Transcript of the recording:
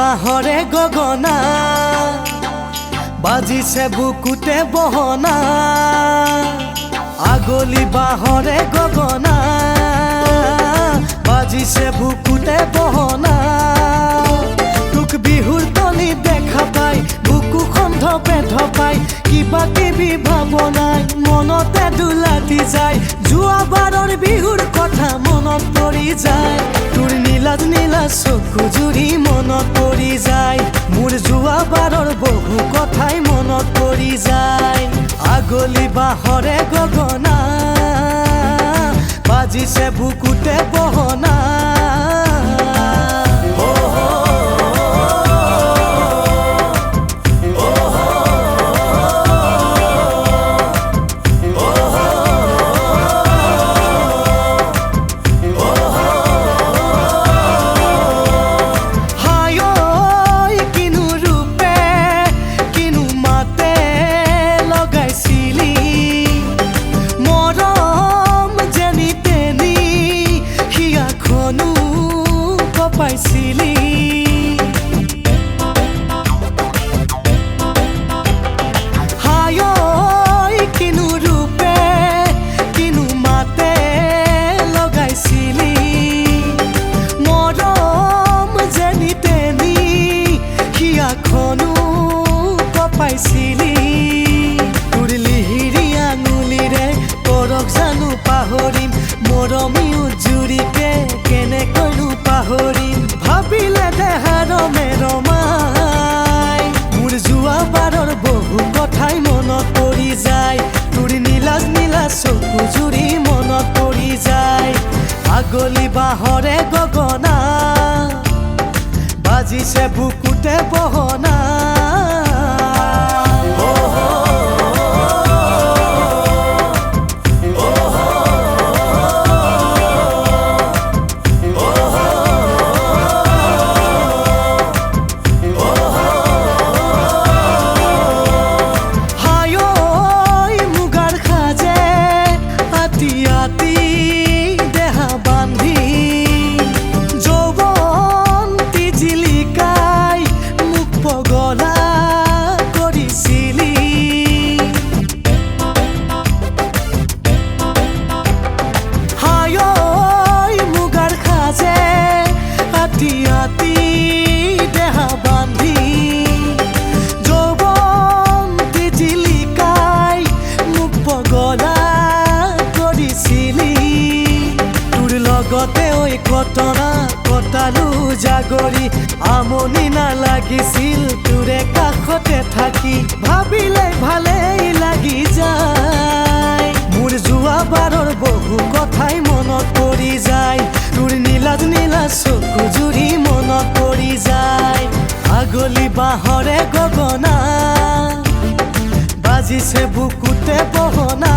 বাহৰে গগনা বাজিছে বুকুতে বহনা আগলি বাহৰে গগনা বাজিছে বুকুতে বহনা তোক বিহুৰ তলি দেখা পাই বুকুখন ধপে ধপাই কিবা কিবি ভাৱনাই মনতে দুলাটি যায় যোৱাবাৰৰ বিহুৰ কথা মনত পৰি যায় তোৰ নীলাজ নীলা চকু জুৰি মনত পৰি যায় মোৰ যোৱাবাৰৰ বহু কথাই মনত পৰি যায় আগলি বাহৰে গগনা বাজিছে বুকুতে বহনা পাইছিলি হায় কিনো ৰূপে কিনো মাতে লগাইছিলি মৰম যেনি তেনি হিয়াখনো কপাইছিলি তোৰ লিহিৰি আঙুলিৰে পৰক জানো পাহৰিম মৰমী উজুৰিকে কেনেকৈনো পাহৰিম ভাবিলে দেহাৰ মেৰমাই মোৰ যোৱাবাৰৰ বহু কথাই মনত পৰি যায় তোৰ নীলাজ নীলা চকু জুৰি মনত পৰি যায় আগলি বাহৰে গগনা বাজিছে বুকুতে বহনা দেহা বান্ধি যৌৱন্তি জিলিকাই মোক পগলা কৰিছিলি তোৰ লগতে ঐ ঘটনা কটালো জাগৰি আমনি নালাগিছিল তোৰে কাষতে থাকি ভাবিলে ভালেই লাগি যায় মোৰ যোৱাবাৰৰ বহু কথাই মনত পৰি যায় তোৰ নীলাজ নীলা চকু জুৰি মনত পৰি যায় আগলি বাহৰে গগনা বাজিছে বুকুতে বহনা